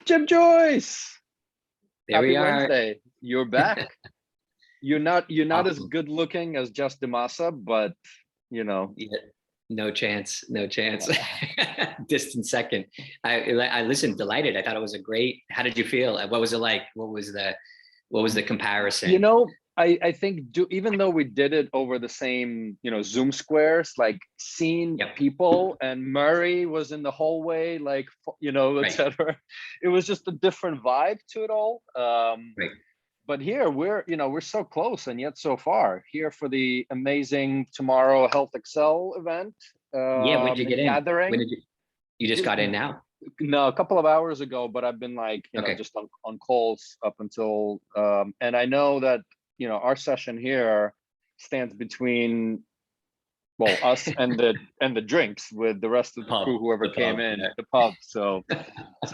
Jim Joyce. There we are. Wednesday. You're back. You're not Awesome. as good looking as just DaMassa, but you know. Yeah, no chance. Distant second. I listened, delighted. I thought it was a great. How did you feel? What was it like? What was the comparison? You know, I think even though we did it over the same, Zoom squares, like seeing people, and Murray was in the hallway, like, etc. It was just a different vibe to it all. Right. But here we're so close and yet so far here for the amazing tomorrow HealthXL event. Yeah, when did you get gathering. in? You just got in now? No, a couple of hours ago, but I've been like, just on calls up until, and I know that, our session here stands between, well, us and the drinks with the rest of the crew, whoever came in at the pub. So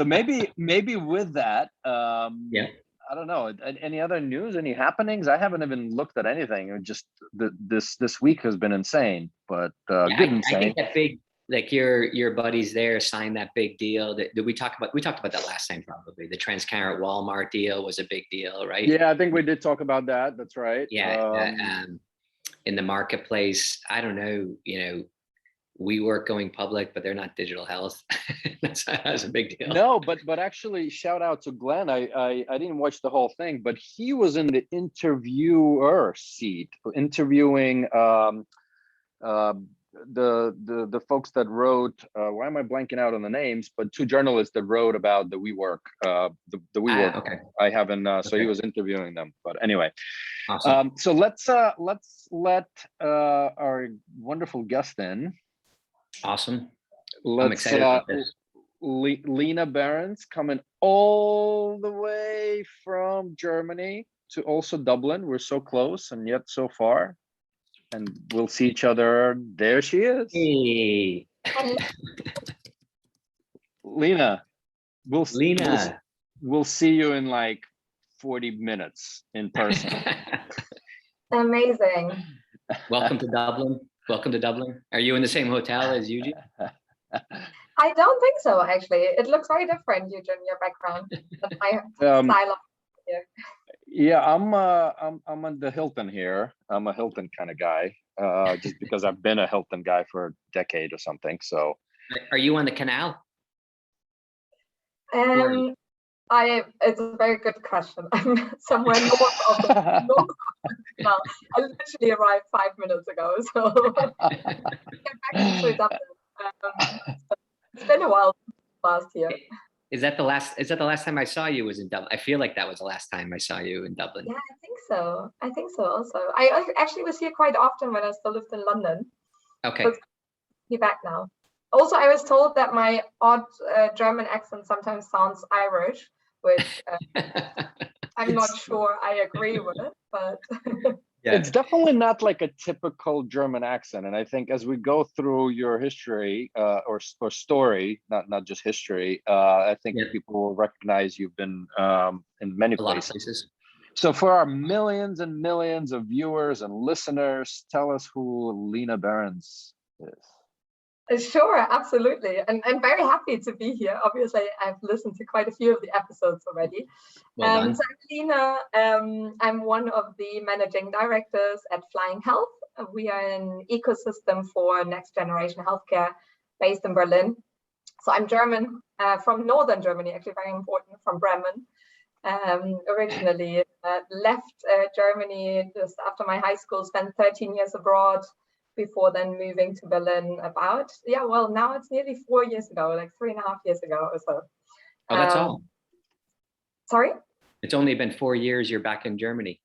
maybe with that, I don't know. Any other news? Any happenings? I haven't even looked at anything. Just this week has been insane, but insane. I think that big, like your buddies there signed that big deal. That we talked about that last time, probably. The transparent Walmart deal was a big deal, right? Yeah, I think we did talk about that. That's right. Yeah. In the marketplace, I don't know. WeWork going public, but they're not digital health. That's a big deal. No, but actually, shout out to Glenn. I didn't watch the whole thing, but he was in the interviewer seat, interviewing the folks that wrote. Why am I blanking out on the names? But two journalists that wrote about the WeWork. The WeWork. Okay. I haven't. So he was interviewing them. But anyway. Awesome. So let's let our wonderful guest in. Awesome. I'm excited about this. Lina Behrens coming all the way from Germany to also Dublin. We're so close and yet so far. And we'll see each other. There she is. Hey. Lina, we'll see you in like 40 minutes in person. Amazing. Welcome to Dublin. Are you in the same hotel as Eugene? I don't think so, actually. It looks very different, Eugene, your background. My style of here. Yeah, I'm on the Hilton here. I'm a Hilton kind of guy, just because I've been a Hilton guy for a decade or something. So, are you on the canal? It's a very good question. I'm somewhere north of the canal. I literally arrived 5 minutes ago, so get back to Dublin. It's been a while last year. Is that the last time I saw you was in Dublin? I feel like that was the last time I saw you in Dublin. Yeah, I think so also. I actually was here quite often when I still lived in London. Okay. But I'm back now. Also, I was told that my odd German accent sometimes sounds Irish, which I'm not sure I agree with, but it's definitely not like a typical German accent. And I think as we go through your history or story, not just history, I think people will recognize you've been in many places. So for our millions and millions of viewers and listeners, tell us who Lina Behrens is. Sure, absolutely. And I'm very happy to be here. Obviously, I've listened to quite a few of the episodes already. So I'm Lina. I'm one of the managing directors at Flying Health. We are an ecosystem for next generation healthcare based in Berlin. So I'm German, from northern Germany, actually very important, from Bremen. Originally left Germany just after my high school, spent 13 years abroad, before then moving to Berlin now it's nearly 4 years ago, like 3.5 years ago or so. Oh, that's all. Sorry? It's only been 4 years you're back in Germany.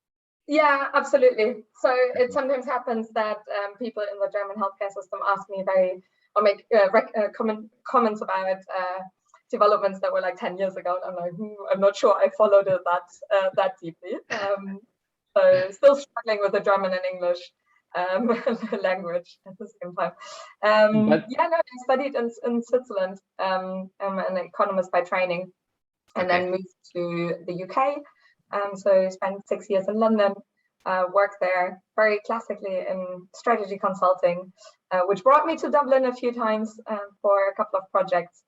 Yeah, absolutely. So it sometimes happens that people in the German healthcare system ask me make comments about developments that were like 10 years ago. And I'm like, I'm not sure I followed it that deeply. So still struggling with the German and English language at the same time. I studied in Switzerland. I'm an economist by training, and then moved to the UK. So spent 6 years in London, worked there very classically in strategy consulting, which brought me to Dublin a few times for a couple of projects.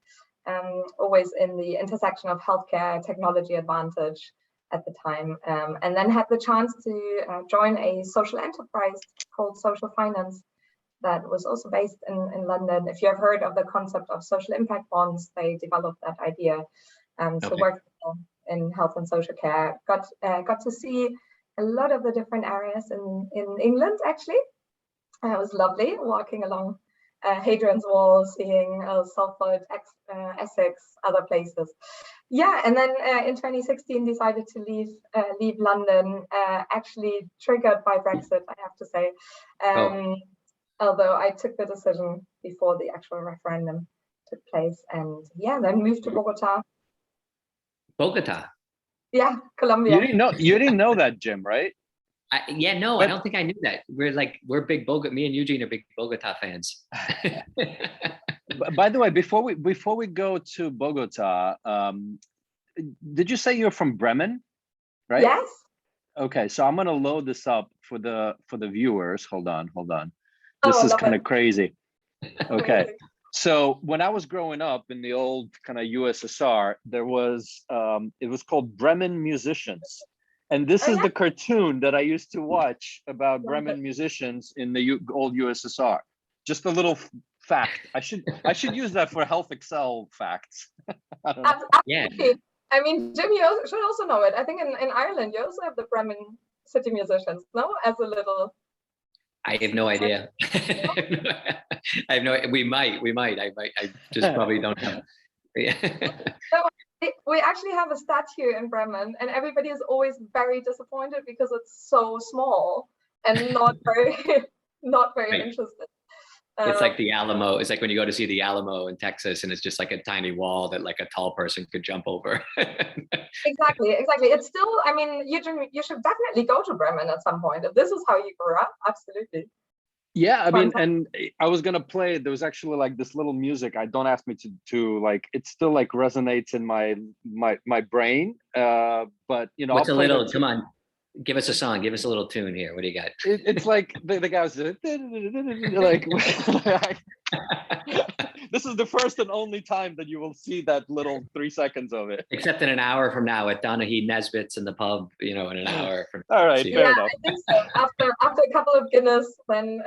always in the intersection of healthcare, technology advantage at the time, and then had the chance to join a social enterprise called Social Finance that was also based in London. If you have heard of the concept of social impact bonds, they developed that idea. So worked in health and social care, got to see a lot of the different areas in England, actually. It was lovely walking along Hadrian's Wall, seeing Salford, Essex, other places. Yeah, and then in 2016 decided to leave London, actually triggered by Brexit, I have to say. Although I took the decision before the actual referendum took place, and yeah, then moved to Bogota. Bogota. Yeah, Colombia. You didn't know that, Jim, right? I don't think I knew that. We're big Bogota. Me and Eugene are big Bogota fans. By the way, before we go to Bogota, did you say you're from Bremen, right? Yes. Okay, so I'm gonna load this up for the viewers. Hold on. This is kind of crazy. Okay. So when I was growing up in the old kind of USSR, there was it was called Bremen Musicians. And this is the cartoon that I used to watch about Bremen musicians in the old USSR. Just a little fact. I should use that for HealthXL facts. Yeah. I mean, Jim, you should also know it. I think in Ireland, you also have the Bremen City Musicians, no? As a little... I have no idea. I have no. We might. I just probably don't know. Yeah. So we actually have a statue in Bremen, and everybody is always very disappointed because it's so small and not very interested. It's like the Alamo. It's like when you go to see the Alamo in Texas, and it's just like a tiny wall that like a tall person could jump over. Exactly. It's still, I mean, you should definitely go to Bremen at some point. If this is how you grew up, absolutely. Yeah, I mean, and I was gonna play. There was actually like this little music. Don't ask me to like. It still like resonates in my brain. But you know, what's a little? Come on. Give us a song. Give us a little tune here. What do you got? It's like the guys like. This is the first and only time that you will see that little 3 seconds of it. Except in an hour from now at Donaghy Nesbitt's in the pub, in an hour. All right, fair enough. I think so. After a couple of Guinness, then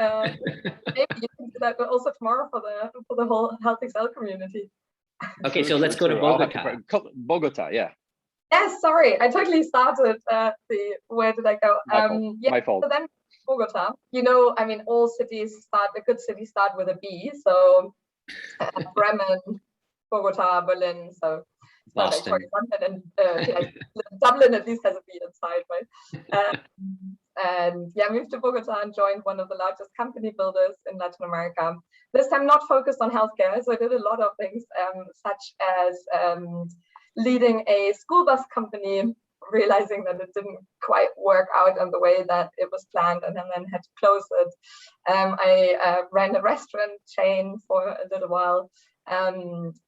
maybe you can do that, but also tomorrow for the whole HealthXL community. Okay, so let's go to Bogota. Bogota, yeah. Yes, sorry, I totally started where did I go? My fault. So then Bogota, I mean, all cities a good city start with a B. So Bremen, Bogota, Berlin, so Boston. And Dublin at least has a B inside, right? And yeah, moved to Bogota and joined one of the largest company builders in Latin America. This time not focused on healthcare, so I did a lot of things, such as leading a school bus company, realizing that it didn't quite work out in the way that it was planned, and then had to close it. I ran a restaurant chain for a little while,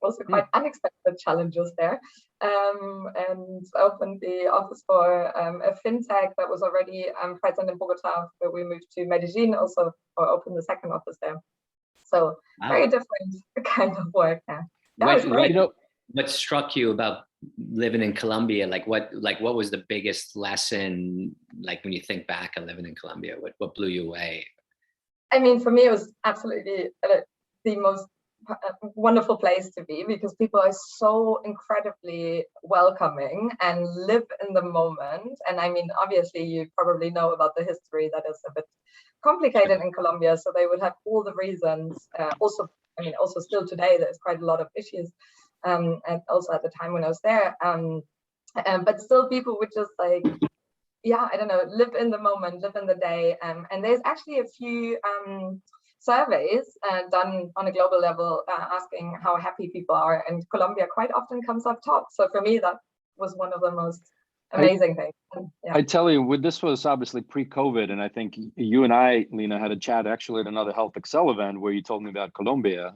also quite unexpected challenges there, and opened the office for a fintech that was already present in Bogota, where we moved to Medellin, also or opened the second office there. So very different kind of work there. What struck you about living in Colombia? What was the biggest lesson? Like when you think back on living in Colombia, what blew you away? I mean, for me, it was absolutely the most wonderful place to be, because people are so incredibly welcoming and live in the moment. And I mean, obviously, you probably know about the history that is a bit complicated in Colombia, so they would have all the reasons. Also still today, there's quite a lot of issues. And also at the time when I was there, but still people would just like, I don't know, live in the moment, live in the day. And there's actually a few surveys done on a global level asking how happy people are, and Colombia quite often comes up top. So for me, that was one of the most amazing things. I tell you, this was obviously pre-COVID, and I think you and I, Lina, had a chat actually at another HealthXL event where you told me about Colombia.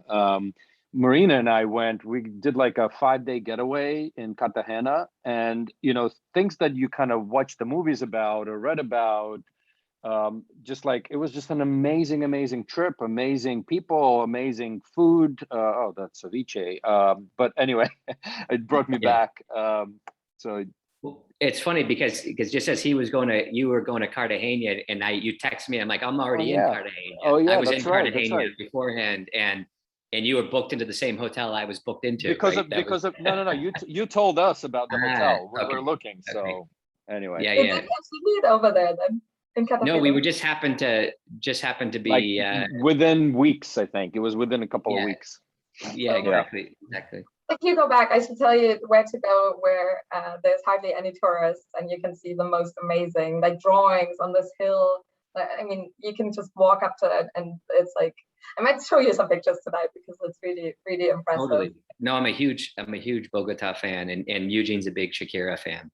Marina and I we did like a 5-day getaway in Cartagena, and things that you kind of watch the movies about or read about, just like, it was just an amazing trip, amazing people, amazing food. Oh, that's ceviche. But anyway, it brought me back. So it's funny because just as you were going to Cartagena, and you text me, I'm like, I'm already in Cartagena. Oh yeah, I was in right, Cartagena beforehand, and you were booked into the same hotel I was booked into. Because right? no, you told us about the hotel. We're looking. So okay. anyway. Did you actually meet over there then? No, we would just happened to be like within weeks. I think it was within a couple of weeks. Yeah, exactly. If you go back, I should tell you where to go, where there's hardly any tourists, and you can see the most amazing like drawings on this hill. I mean, you can just walk up to it, and it's like, I might show you some pictures tonight because it's really impressive. Totally. No, I'm a huge Bogota fan, and Eugene's a big Shakira fan.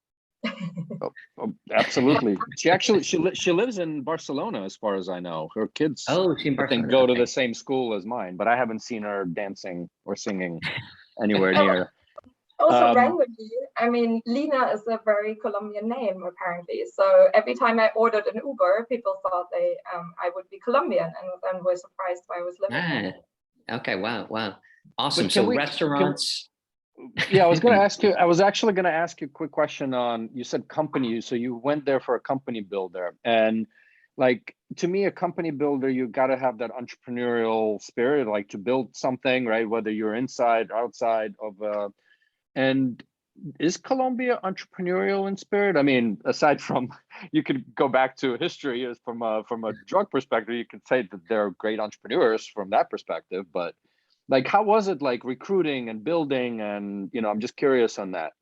Oh, absolutely. She lives in Barcelona, as far as I know. Her kids, I think, go to the same school as mine, but I haven't seen her dancing or singing anywhere near. Also, randomly, I mean, Lina is a very Colombian name, apparently. So every time I ordered an Uber, people thought I would be Colombian, and then were surprised why I was living there. Okay, wow. Awesome. So restaurants. Yeah, I was going to ask you, I was actually going to ask you a quick question on, you said company, so you went there for a company builder, and like, to me, a company builder, you got to have that entrepreneurial spirit, like to build something, right? Whether you're inside, outside of, and is Colombia entrepreneurial in spirit? I mean, aside from, you could go back to history as from a drug perspective, you could say that they're great entrepreneurs from that perspective, but like, how was it like recruiting and building? And, I'm just curious on that.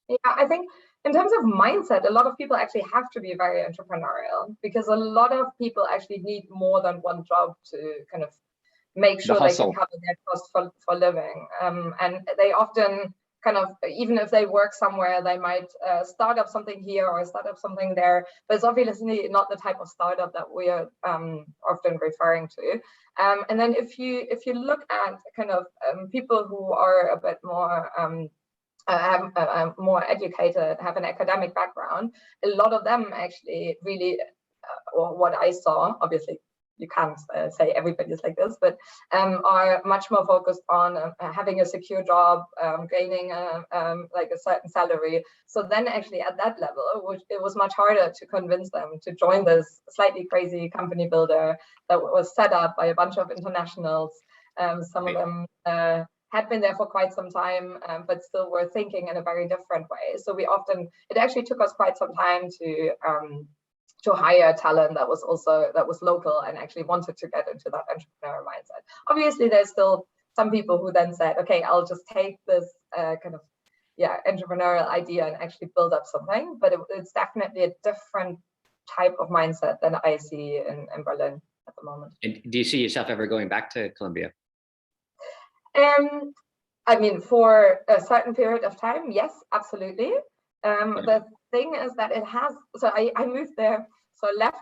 Yeah, I think in terms of mindset, a lot of people actually have to be very entrepreneurial, because a lot of people actually need more than one job to kind of make sure they can cover their costs for living. And they often kind of, even if they work somewhere, they might start up something here or start up something there, but it's obviously not the type of startup that we are often referring to. And then if you look at kind of people who are a bit more more educated, have an academic background, a lot of them actually really, or what I saw, obviously you can't say everybody's like this, but are much more focused on having a secure job, gaining like a certain salary. So then actually at that level, it was much harder to convince them to join this slightly crazy company builder that was set up by a bunch of internationals. Some of them had been there for quite some time, but still were thinking in a very different way. So it actually took us quite some time to hire talent that was local and actually wanted to get into that entrepreneurial mindset. Obviously, there's still some people who then said, okay, I'll just take this kind of entrepreneurial idea and actually build up something. But it's definitely a different type of mindset than I see in Berlin at the moment. And do you see yourself ever going back to Colombia? I mean, for a certain period of time, yes, absolutely. The thing is that it has, so I moved there, so I left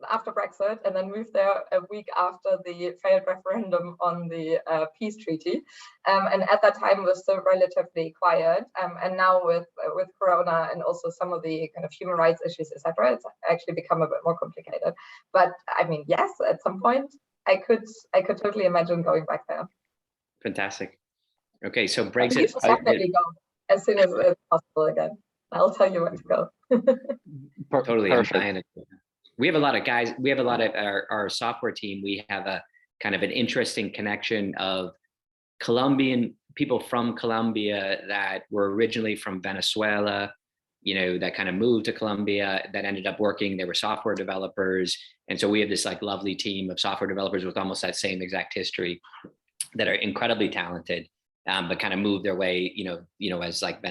after Brexit and then moved there a week after the failed referendum on the peace treaty. And at that time it was still relatively quiet. And now with Corona and also some of the kind of human rights issues, etc., it's actually become a bit more complicated. But I mean, yes, at some point I could totally imagine going back there. Fantastic. Okay, so Brexit. You should definitely go as soon as it's possible again. I'll tell you where to go. Totally. We have a lot of guys. We have a lot of our software team. We have a kind of an interesting connection of Colombian people from Colombia that were originally from Venezuela, that kind of moved to Colombia, that ended up working. They were software developers. And so we have this like lovely team of software developers with almost that same exact history that are incredibly talented. But kind of moved their way, as like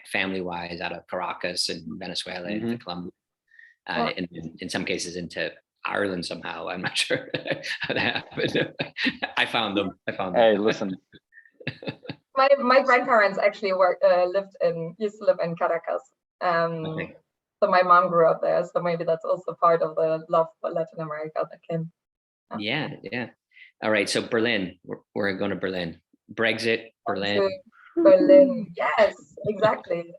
family wise out of Caracas and Venezuela into Colombia, and in some cases into Ireland somehow. I'm not sure how that happened. I found them. Hey, listen. My grandparents actually used to live in Caracas. So my mom grew up there. So maybe that's also part of the love for Latin America that came. Yeah. All right. So Berlin, we're going to Berlin. Brexit, Berlin. Berlin, yes, exactly.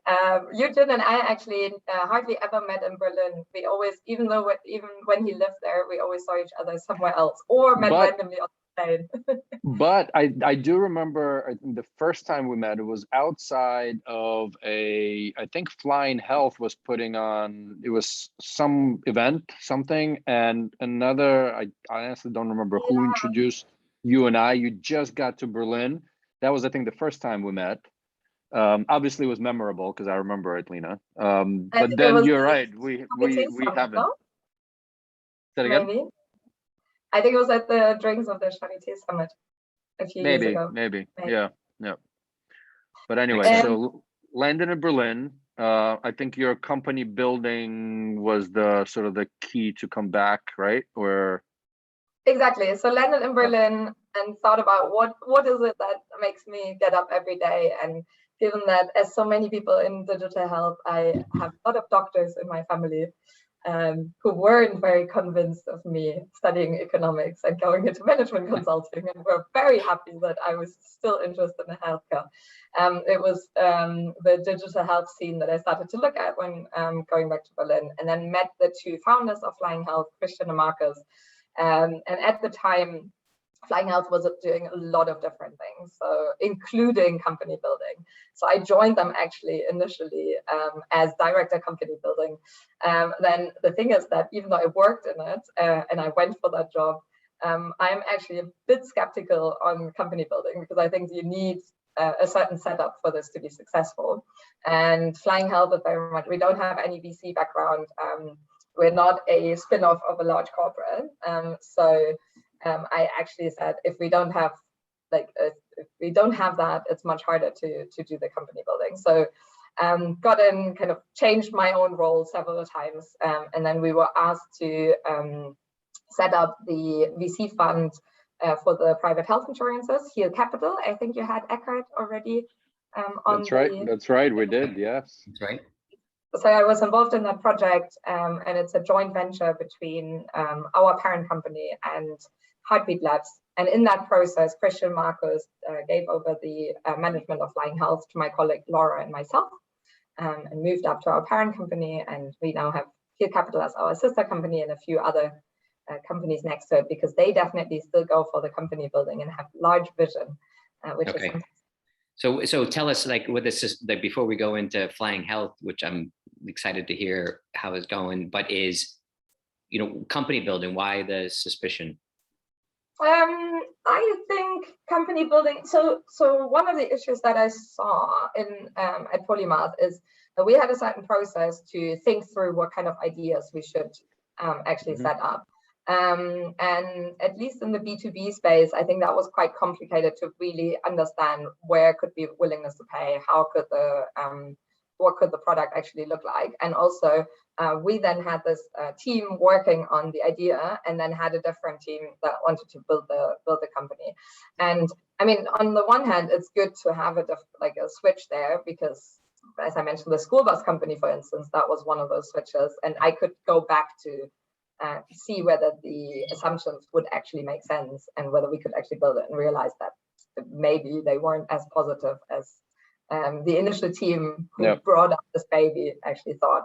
Eugene and I actually hardly ever met in Berlin. We always, even when he lived there, we always saw each other somewhere else or met randomly on the plane. But I do remember, I think the first time we met, it was outside of I think Flying Health was putting on, it was some event, something, and another, I honestly don't remember who introduced you and I. You just got to Berlin. That was, I think, the first time we met. Obviously it was memorable because I remember it, Lina. But then you're right, we haven't. No? Say it again? Maybe. I think it was at the Drinks of the Charité Summit a few years ago. Maybe. Yeah. But anyway, so landed in Berlin. I think your company building was the sort of the key to come back, right? Or exactly. So landed in Berlin and thought about what is it that makes me get up every day. And given that, as so many people in digital health, I have a lot of doctors in my family who weren't very convinced of me studying economics and going into management consulting, and were very happy that I was still interested in healthcare. It was the digital health scene that I started to look at when going back to Berlin, and then met the two founders of Flying Health, Christian and Marcus. And at the time, Flying Health was doing a lot of different things, so including company building. So I joined them actually initially as director company building. Then the thing is that even though I worked in it and I went for that job, I'm actually a bit skeptical on company building because I think you need a certain setup for this to be successful. And Flying Health is very much, we don't have any VC background. We're not a spin-off of a large corporate. So I actually said, if we don't have that, it's much harder to do the company building. So got in, kind of changed my own role several times. And then we were asked to set up the VC fund for the private health insurances, Heal Capital. I think you had Eckhart already on. That's right, we did, yes. That's right. So I was involved in that project, and it's a joint venture between our parent company and Heartbeat Labs. And in that process, Christian Marcus gave over the management of Flying Health to my colleague Laura and myself, and moved up to our parent company. And we now have Heal Capital as our sister company and a few other companies next to it, because they definitely still go for the company building and have large vision, which is fantastic. So tell us, like, what this is, like, before we go into Flying Health, which I'm excited to hear how it's going, but is, company building, why the suspicion? I think company building, so one of the issues that I saw in at Polymath is that we had a certain process to think through what kind of ideas we should actually set up. And at least in the B2B space, I think that was quite complicated to really understand where could be willingness to pay, how could what could the product actually look like. And also we then had this team working on the idea, and then had a different team that wanted to build the company. And I mean, on the one hand, it's good to have a switch there, because as I mentioned, the school bus company, for instance, that was one of those switches, and I could go back to see whether the assumptions would actually make sense and whether we could actually build it, and realize that maybe they weren't as positive as the initial team who brought up this baby actually thought.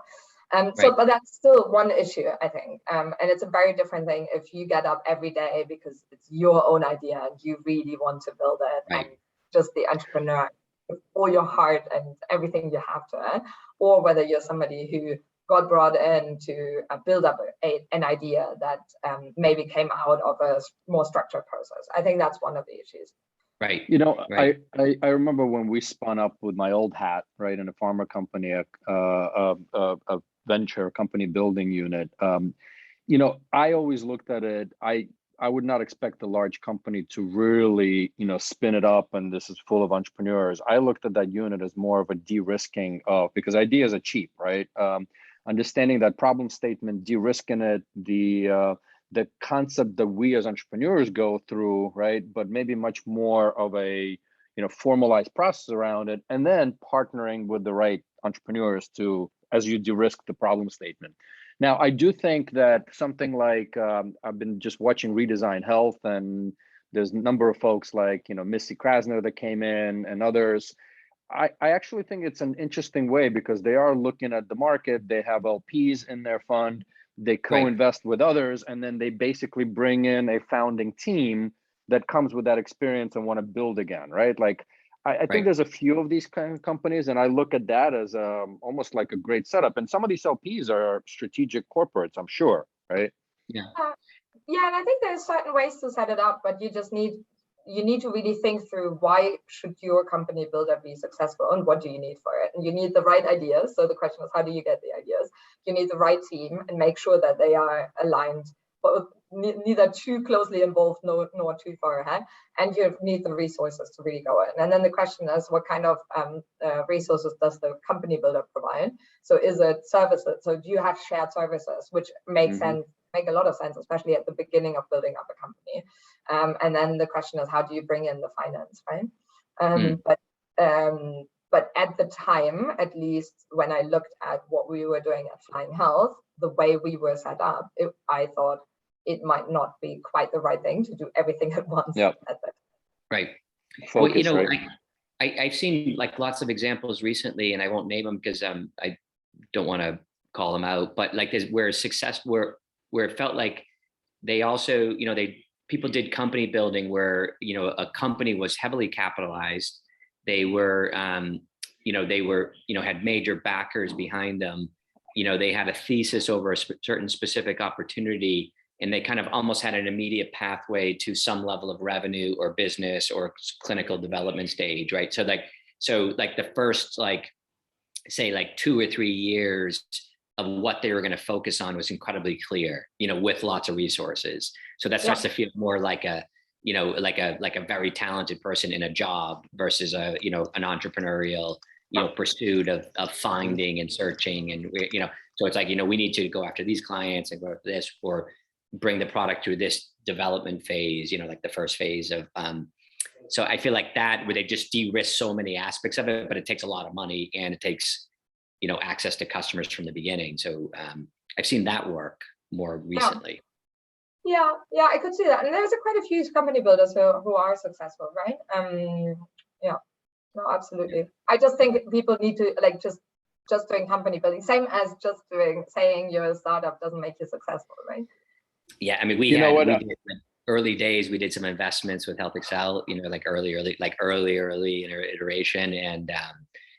But that's still one issue, I think. And it's a very different thing if you get up every day because it's your own idea and you really want to build it, and just the entrepreneur with all your heart and everything you have to it, or whether you're somebody who got brought in to build up an idea that maybe came out of a more structured process. I think that's one of the issues. Right. I remember when we spun up with my old hat, right, in a pharma company, a venture company building unit. I always looked at it. I would not expect a large company to really, spin it up and this is full of entrepreneurs. I looked at that unit as more of a de-risking of, because ideas are cheap, right? Understanding that problem statement, de-risking it, the concept that we as entrepreneurs go through, right? But maybe much more of a, formalized process around it, and then partnering with the right entrepreneurs to, as you de-risk the problem statement. Now, I do think that something like, I've been just watching Redesign Health, and there's a number of folks like, Missy Krasner that came in and others. I actually think it's an interesting way because they are looking at the market. They have LPs in their fund. They co-invest with others, and then they basically bring in a founding team that comes with that experience and want to build again, right? Like, I think there's a few of these kind of companies, and I look at that as almost like a great setup. And some of these LPs are strategic corporates, I'm sure, right? Yeah. Yeah, and I think there's certain ways to set it up, but you need to really think through why should your company builder be successful and what do you need for it? And you need the right ideas. So the question is, how do you get the ideas? You need the right team and make sure that they are aligned, but neither too closely involved nor too far ahead. And you need the resources to really go in. And then the question is, what kind of resources does the company builder provide? So is it services? So do you have shared services, which make sense? Make a lot of sense, especially at the beginning of building up a company. And then the question is, how do you bring in the finance, right? But at the time, at least when I looked at what we were doing at Flying Health, the way we were set up, I thought it might not be quite the right thing to do everything at once. At that time. Right. Focus, well, you know, right? I've seen like lots of examples recently, and I won't name them because I don't want to call them out, but like where it felt like they also, you know, people did company building where, you know, a company was heavily capitalized. They were, had major backers behind them. You know, they had a thesis over a certain specific opportunity, and they kind of almost had an immediate pathway to some level of revenue or business or clinical development stage, right? So the first, say 2 or 3 years of what they were going to focus on was incredibly clear, you know, with lots of resources. So that starts to feel more like a very talented person in a job versus an entrepreneurial, pursuit of finding and searching. And, so it's like, we need to go after these clients and go after this, or bring the product through this development phase, like the first phase of, so I feel like that where they just de-risk so many aspects of it, but it takes a lot of money and it takes, access to customers from the beginning. So I've seen that work more recently. Yeah, I could see that. And there's quite a few company builders who are successful, right? No, absolutely. I just think people need to just doing company building, same as just saying you're a startup doesn't make you successful, right? Yeah, I mean, early days, we did some investments with HealthXL, early in our iteration, and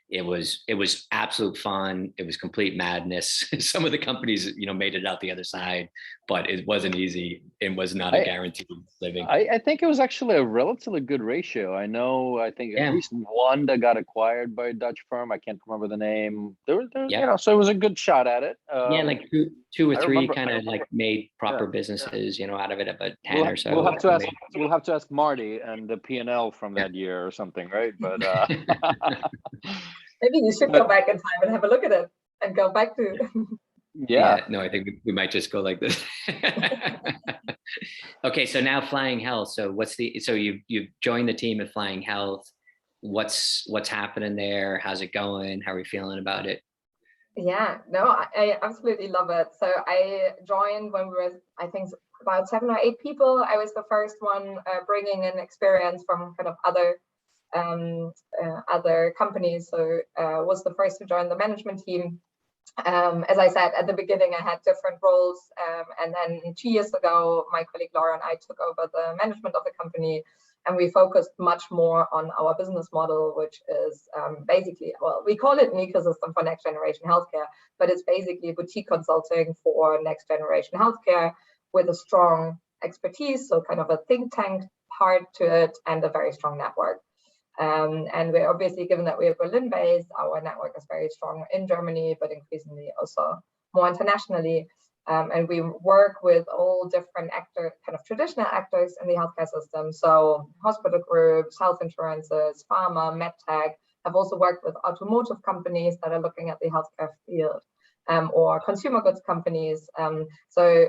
it was absolute fun. It was complete madness. Some of the companies, made it out the other side, but it wasn't easy and was not a guaranteed living. I think it was actually a relatively good ratio. I think at least one that got acquired by a Dutch firm. I can't remember the name. So it was a good shot at it. Two or three kind of made proper businesses, out of it, about 10 or so. We'll have to ask Marty and the P&L from that year or something, right? But maybe you should go back in time and have a look at it and go back to. No, I think we might just go like this. Okay, so now Flying Health. So you've joined the team at Flying Health. What's happening there? How's it going? How are you feeling about it? Yeah, no, I absolutely love it. So I joined when we were, I think, about 7 or 8 people. I was the first one bringing in experience from kind of other companies. So was the first to join the management team. As I said, at the beginning, I had different roles. And then 2 years ago, my colleague Laura and I took over the management of the company. And we focused much more on our business model, which is basically, well, we call it an ecosystem for next generation healthcare, but it's basically boutique consulting for next generation healthcare with a strong expertise. So kind of a think tank part to it and a very strong network. And we're obviously, given that we are Berlin based, our network is very strong in Germany, but increasingly also more internationally. And we work with all different actors, kind of traditional actors in the healthcare system. So hospital groups, health insurances, pharma, medtech. I've also worked with automotive companies that are looking at the healthcare field, or consumer goods companies. So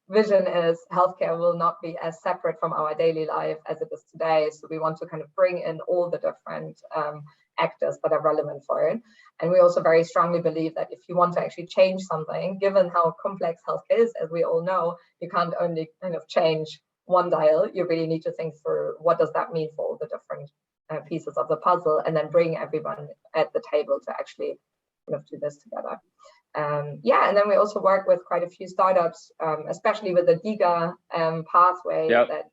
vision is healthcare will not be as separate from our daily life as it is today. So we want to kind of bring in all the different actors that are relevant for it. And we also very strongly believe that if you want to actually change something, given how complex healthcare is, as we all know, you can't only kind of change one dial. You really need to think through what does that mean for all the different pieces of the puzzle, and then bring everyone at the table to actually kind of do this together. Yeah, and then we also work with quite a few startups, especially with the DiGa pathway that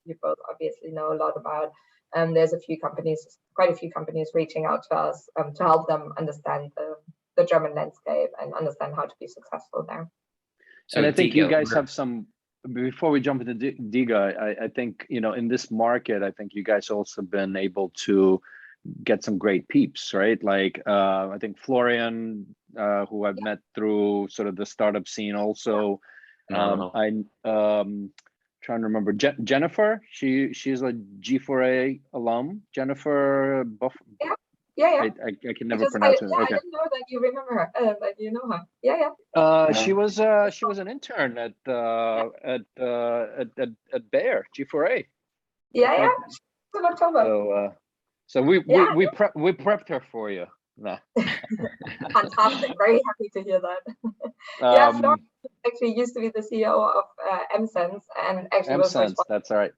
you both obviously know a lot about. There's quite a few companies reaching out to us to help them understand the German landscape and understand how to be successful there. So, and I think you guys have some, before we jump into DiGa, I think, in this market, I think you guys also been able to get some great peeps, right? Like, I think Florian, who I've met through sort of the startup scene also. I'm trying to remember Jennifer. She's a G4A alum. Jennifer Buff. Yeah. I can never pronounce it. Okay. I didn't know that you remember her. That you know her. Yeah. She was an intern at Bayer G4A. Yeah. In October. So we prepped her for you. Nah. Fantastic. Very happy to hear that. Yeah, Florian actually used to be the CEO of MSense, and actually was that's all right.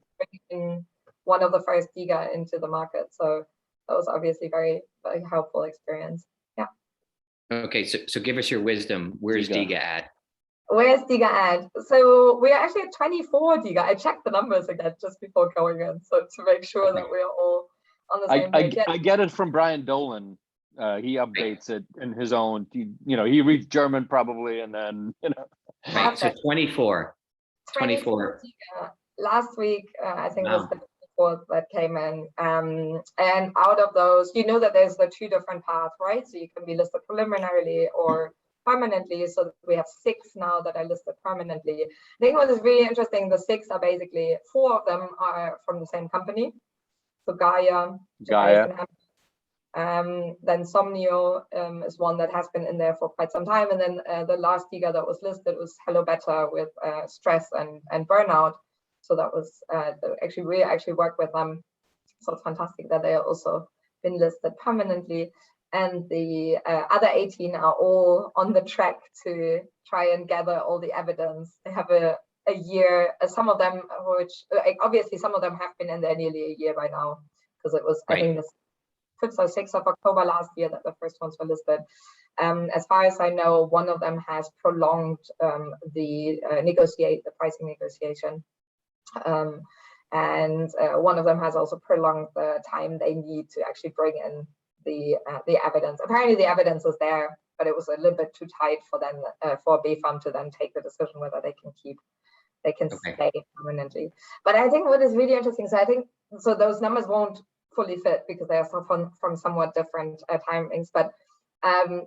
Bringing one of the first DiGa into the market. So that was obviously very, very helpful experience. Yeah. Okay, so give us your wisdom. Where's DiGa at? Where's DiGa at? So we are actually at 24 DiGa. I checked the numbers again just before going in, so to make sure that we are all on the same page. I get it from Brian Dolan. He updates it in his own. He reads German probably, and then Right. So 24. 24. Last week, I think was the fourth that came in, and out of those, that there's the two different paths, right? So you can be listed preliminarily or permanently. So we have 6 now that are listed permanently. I think what is really interesting, the 6 are basically 4 of them are from the same company. So Gaia. Then Somnio is one that has been in there for quite some time, and then the last DiGa that was listed was Hello Better with stress and burnout. So that was we actually work with them, so it's fantastic that they are also been listed permanently. And the other 18 are all on the track to try and gather all the evidence. They have a year, some of them, which obviously some of them have been in there nearly a year by now, because it was, I think, the 5th or 6th of October last year that the first ones were listed. As far as I know, one of them has prolonged the pricing negotiation. And one of them has also prolonged the time they need to actually bring in the evidence. Apparently the evidence is there, but it was a little bit too tight for them, for BfArM to then take the decision whether they can stay permanently. But I think what is really interesting, so those numbers won't fully fit because they are from somewhat different timings. But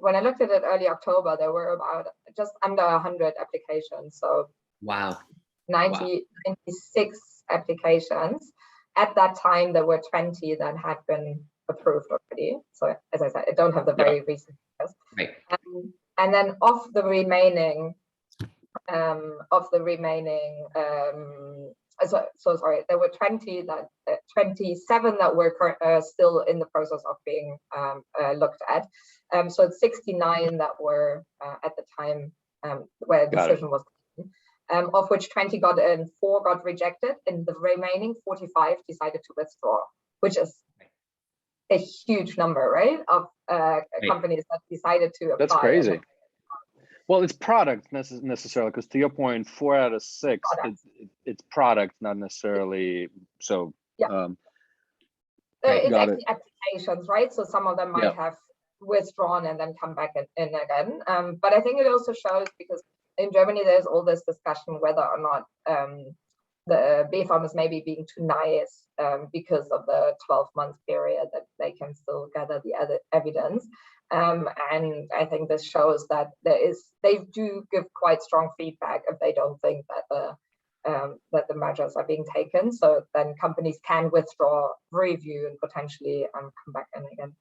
when I looked at it early October, there were about just under 100 applications. So wow. 96 applications. At that time, there were 20 that had been approved already. So as I said, I don't have the very recent figures. Right. And then of the remaining, so sorry, there were 27 that were still in the process of being looked at. So it's 69 that were at the time where a decision was taken, of which 20 got in, 4 got rejected, and the remaining 45 decided to withdraw, which is a huge number, right? Of companies that decided to apply. That's crazy. Well, it's product necessarily, because to your point, 4 out of 6, it's product, not necessarily. So it's actually applications, right? So some of them might have withdrawn and then come back in again. But I think it also shows, because in Germany there's all this discussion whether or not the BfArM is maybe being too nice because of the 12-month period that they can still gather the other evidence. And I think this shows that they do give quite strong feedback if they don't think that the measures are being taken. So then companies can withdraw, review, and potentially come back in again.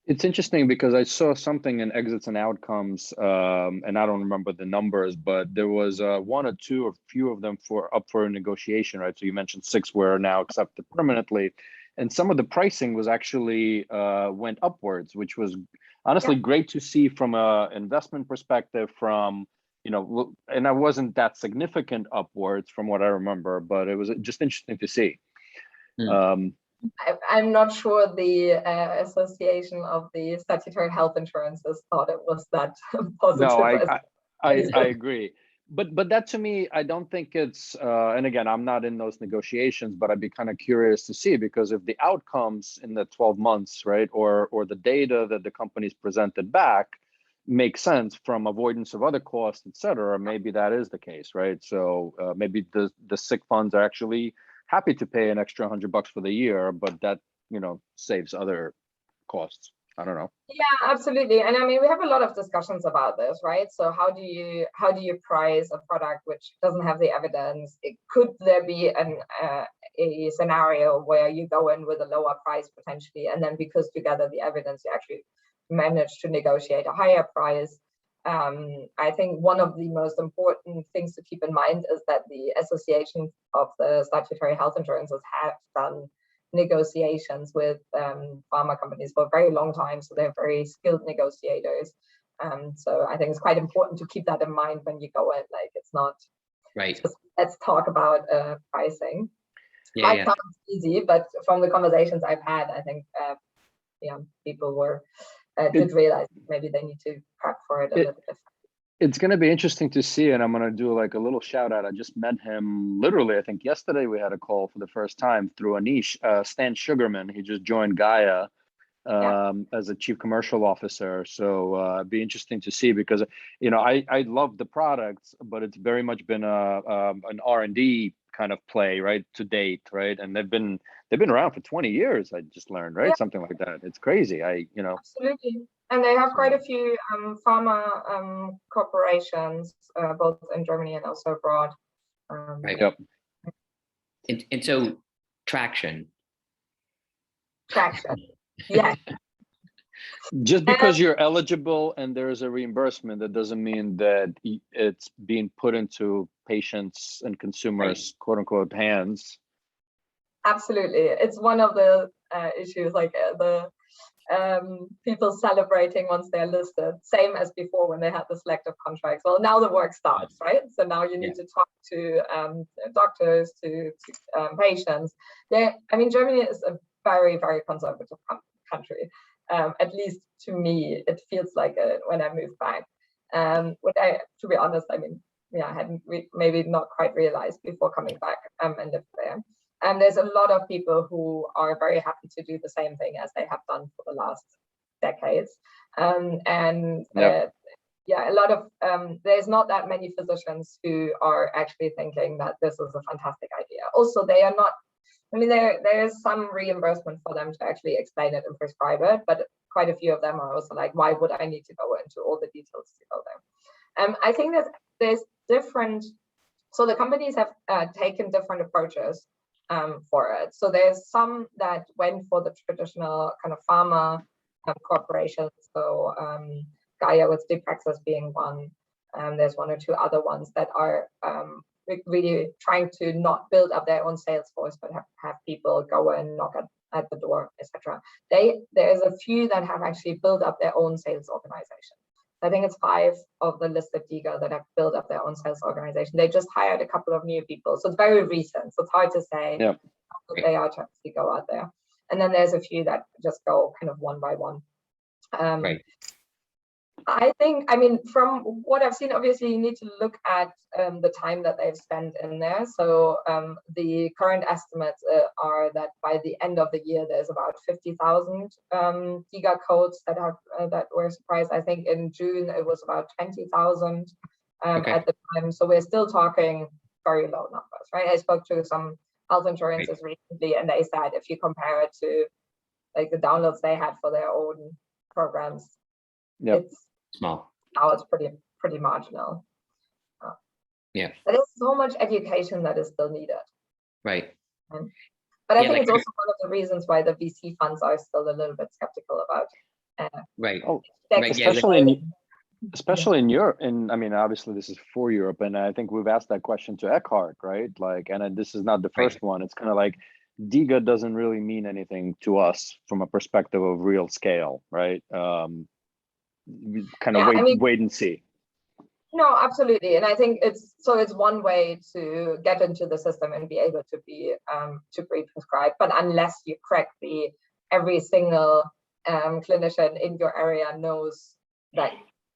It's interesting because I saw something in exits and outcomes, and I don't remember the numbers, but there was 1 or 2 or few of them up for negotiation, right? So you mentioned 6 were now accepted permanently, and some of the pricing was actually went upwards, which was honestly great to see from an investment perspective. From and I wasn't that significant upwards from what I remember, but it was just interesting to see. I'm not sure the Association of the Statutory Health Insurances thought it was that positive. No, I agree. But that to me, I don't think it's, and again, I'm not in those negotiations, but I'd be kind of curious to see, because if the outcomes in the 12 months, right, or the data that the companies presented back makes sense from avoidance of other costs, et cetera, maybe that is the case, right? So maybe the sick funds are actually happy to pay an extra $100 for the year, but that, saves other costs. I don't know. Yeah, absolutely. And I mean, we have a lot of discussions about this, right? So how do you price a product which doesn't have the evidence? Could there be a scenario where you go in with a lower price potentially, and then because you gather the evidence, you actually manage to negotiate a higher price? I think one of the most important things to keep in mind is that the Association of the Statutory Health Insurances have done negotiations with pharma companies for a very long time, so they're very skilled negotiators. So I think it's quite important to keep that in mind when you go in. Like, it's not right. Just, let's talk about pricing. Yeah, sounds easy, but from the conversations I've had, I think people did realize maybe they need to prep for it a little bit. It's going to be interesting to see, and I'm going to do like a little shout out. I just met him literally, I think yesterday we had a call for the first time through Anish, Stan Sugarman. He just joined Gaia as a chief commercial officer. So it'd be interesting to see, because, I love the products, but it's very much been an R&D kind of play, right, to date, right? And they've been around for 20 years, I just learned, right? Something like that. It's crazy. Absolutely. And they have quite a few pharma corporations, both in Germany and also abroad. Right. Yep. And so traction. Yeah. Just because you're eligible and there is a reimbursement, that doesn't mean that it's being put into patients and consumers, quote unquote, hands. Absolutely. It's one of the issues, like the people celebrating once they're listed, same as before when they had the selective contracts. Well, now the work starts, right? So now you need to talk to doctors, to patients. Germany is a very, very conservative country. At least to me, it feels like it when I moved back. To be honest, I hadn't maybe not quite realized before coming back and lived there. And there's a lot of people who are very happy to do the same thing as they have done for the last decades. A lot of there's not that many physicians who are actually thinking that this is a fantastic idea. Also, they are not. There is some reimbursement for them to actually explain it and prescribe it, but quite a few of them are also like, why would I need to go into all the details to go there? I think that there's different. So the companies have taken different approaches for it. So there's some that went for the traditional kind of pharma corporations. So Gaia with DiPa being one. There's one or two other ones that are really trying to not build up their own sales force, but have people go and knock at the door, etc. There's a few that have actually built up their own sales organization. I think it's 5 of the listed DiGa that have built up their own sales organization. They just hired a couple of new people, so it's very recent. So it's hard to say how they are to actually go out there. And then there's a few that just go kind of one by one. I think, from what I've seen, obviously you need to look at the time that they've spent in there. So the current estimates are that by the end of the year, there's about 50,000 DiGa codes that were surprised. I think in June it was about 20,000 at the time. So we're still talking very low numbers, right? I spoke to some health insurances recently, and they said if you compare it to like the downloads they had for their own programs, it's small. Now it's pretty marginal. But there's so much education that is still needed. Right. But I think it's also one of the reasons why the VC funds are still a little bit skeptical about. Especially in Europe. And obviously this is for Europe, and I think we've asked that question to Eckhart, right? And this is not the first one. It's kind of like DiGa doesn't really mean anything to us from a perspective of real scale, right? Wait and see. No, absolutely, and I think it's one way to get into the system and be able to be to pre-prescribe. But unless you crack every single clinician in your area knows that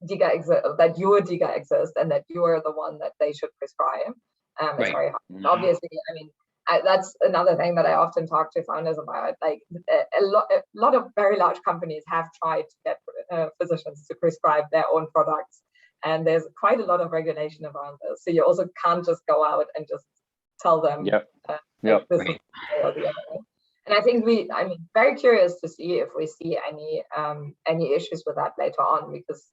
DiGa exists, that your DiGa exists, and that you are the one that they should prescribe, it's very hard. Mm-hmm. Obviously, I mean, that's another thing that I often talk to founders about. Like a lot of very large companies have tried to get physicians to prescribe their own products. And there's quite a lot of regulation around this. So you also can't just go out and just tell them this is or the other way. And I think I'm very curious to see if we see any issues with that later on, because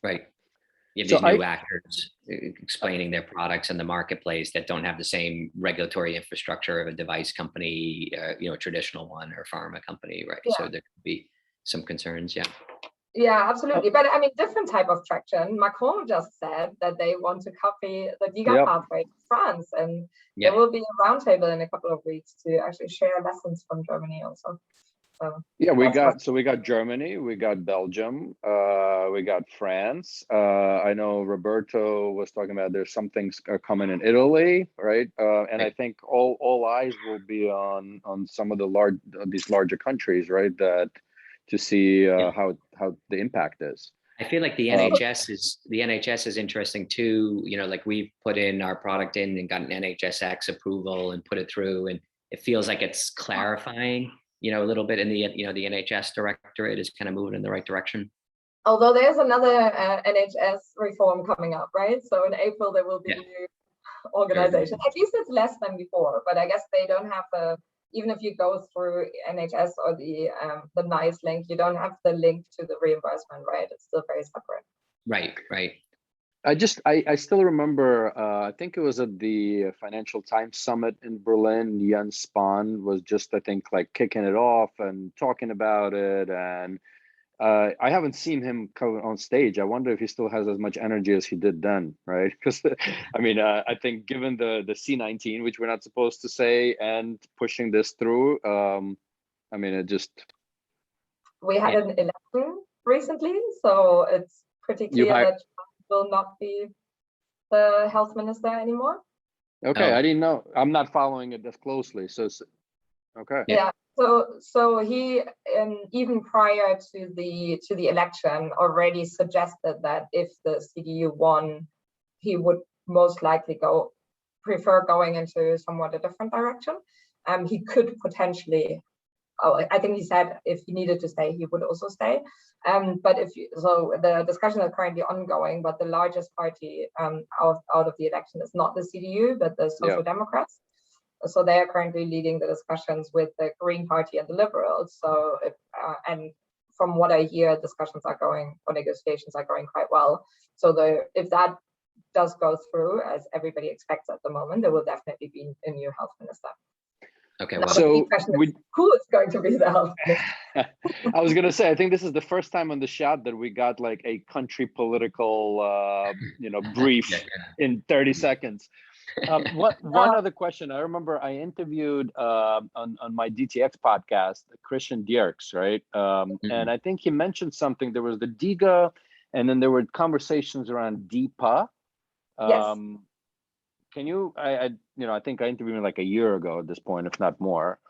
right. You have these new actors explaining their products in the marketplace that don't have the same regulatory infrastructure of a device company, a traditional one, or pharma company, right? Yeah. So there could be some concerns, Yeah, absolutely. But I mean, different type of traction. Macron just said that they want to copy the DiGa pathway to France, and there will be a roundtable in a couple of weeks to actually share lessons from Germany also. Yeah, we got Germany, we got Belgium, we got France. I know Roberto was talking about there's some things are coming in Italy, right? And I think all eyes will be on some of these larger countries, right? That to see how the impact is. I feel like the NHS is interesting too. Like we've put in our product in and got an NHSX approval and put it through, and it feels like it's clarifying, a little bit in the the NHS directorate is kind of moving in the right direction. Although there's another NHS reform coming up, right? So in April there will be a new organization. At least it's less than before, but I guess they don't have even if you go through NHS or the NICE link, you don't have the link to the reimbursement, right? It's still very separate. Right. I still remember, I think it was at the Financial Times Summit in Berlin, Jens Spahn was just, I think, like kicking it off and talking about it. And I haven't seen him come on stage. I wonder if he still has as much energy as he did then, right? Because I mean, I think given the C-19, which we're not supposed to say, and pushing this through, I mean, it just. We had an election recently, so it's pretty clear that will not be the health minister anymore. Okay, I didn't know. I'm not following it as closely. So, okay. Yeah. So he even prior to the election already suggested that if the CDU won, he would most likely prefer going into somewhat a different direction. He could potentially. I think he said if he needed to stay, he would also stay. But the discussions are currently ongoing. But the largest party out of the election is not the CDU, but the Social Democrats. So they are currently leading the discussions with the Green Party and the Liberals. So and from what I hear, discussions are going, or negotiations are going quite well. So if that does go through, as everybody expects at the moment, there will definitely be a new health minister. Okay, well, so who is going to be the health minister? I was going to say, I think this is the first time on the shot that we got like a country political, brief in 30 seconds. One other question. I remember I interviewed on my DTX podcast, Christian Dierks, right? And I think he mentioned something. There was the DiGa, and then there were conversations around DiPa. Yes. Can you? I think I interviewed him like a year ago at this point, if not more.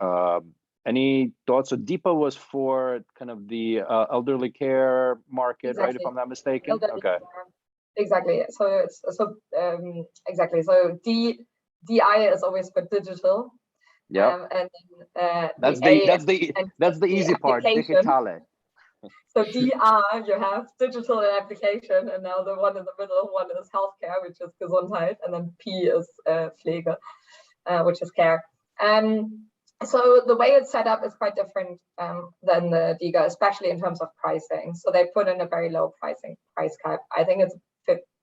Any thoughts? So DiPa was for kind of the elderly care market, right? If I'm not mistaken. Elderly care. Exactly. So exactly. So DI is always for digital. Yeah. And that's the easy part. Digitale. So DR, you have digital and application, and now the one in the middle one is healthcare, which is Gesundheit, and then P is Pflege, which is care. So the way it's set up is quite different than the DiGa, especially in terms of pricing. So they put in a very low price cap. I think it's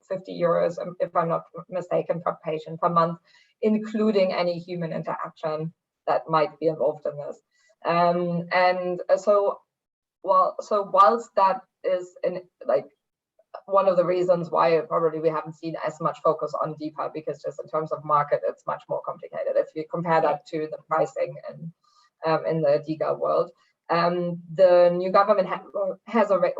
50 euros, if I'm not mistaken, per patient per month, including any human interaction that might be involved in this. So whilst that is one of the reasons why probably we haven't seen as much focus on DiPa, because just in terms of market, it's much more complicated. If you compare that to the pricing in the DiGa world, the new government has already,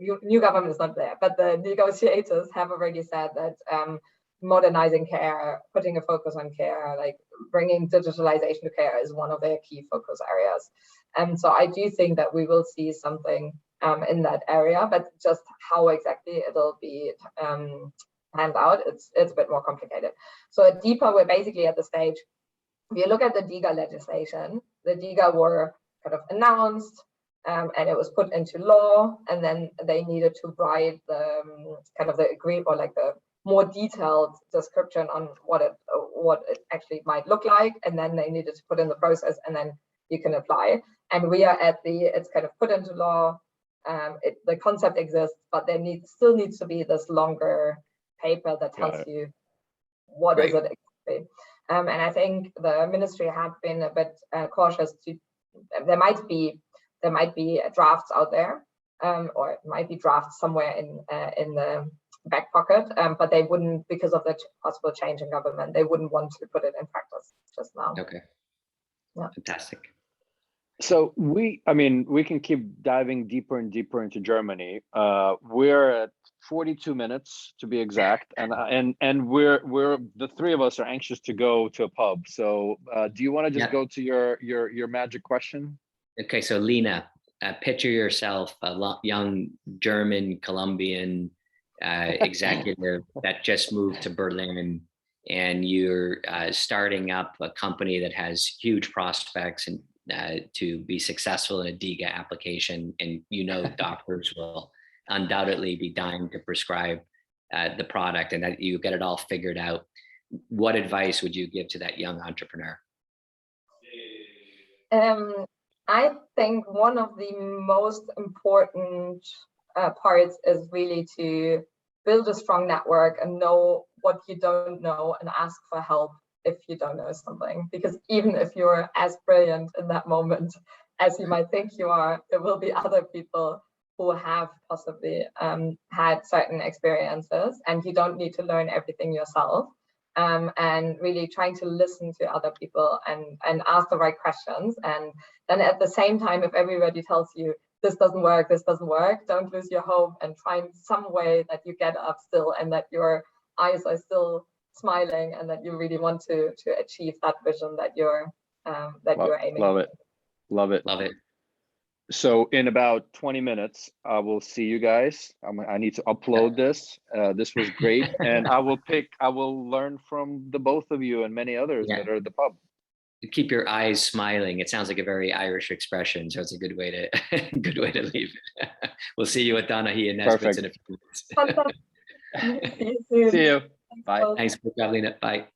new government is not there, but the negotiators have already said that modernizing care, putting a focus on care, like bringing digitalization to care is one of their key focus areas. And so I do think that we will see something in that area, but just how exactly it'll be hand out, it's a bit more complicated. So at DiPa, we're basically at the stage, if you look at the DiGa legislation, the DiGa were kind of announced, and it was put into law, and then they needed to write the kind of the agreement, or like the more detailed description on what it actually might look like, and then they needed to put in the process, and then you can apply. And we are at it's kind of put into law. The concept exists, but there still needs to be this longer paper that tells you what is it exactly. And I think the ministry have been a bit cautious. There might be drafts out there, or it might be drafts somewhere in the back pocket, but they wouldn't, because of the possible change in government, they wouldn't want to put it in practice just now. Okay. Yeah. Fantastic. So we can keep diving deeper and deeper into Germany. We're at 42 minutes to be exact, and we're the three of us are anxious to go to a pub. So do you want to just go to your magic question? Okay, so Lina, picture yourself a young German Colombian executive that just moved to Berlin, and you're starting up a company that has huge prospects and to be successful in a DiGa application, and doctors will undoubtedly be dying to prescribe the product, and that you get it all figured out. What advice would you give to that young entrepreneur? I think one of the most important parts is really to build a strong network and know what you don't know and ask for help if you don't know something, because even if you're as brilliant in that moment as you might think you are, there will be other people who have possibly had certain experiences, and you don't need to learn everything yourself. And really trying to listen to other people and ask the right questions. And then at the same time, if everybody tells you this doesn't work, don't lose your hope and find some way that you get up still, and that your eyes are still smiling, and that you really want to achieve that vision that you're aiming. Love it. So in about 20 minutes, I will see you guys. I need to upload this. This was great. And I will learn from the both of you and many others that are at the pub. Keep your eyes smiling. It sounds like a very Irish expression. So it's a good way to leave it. We'll see you at Donaghy and Nesbitt's in a few minutes. See you soon. See you. Bye. Thanks for coming. Bye.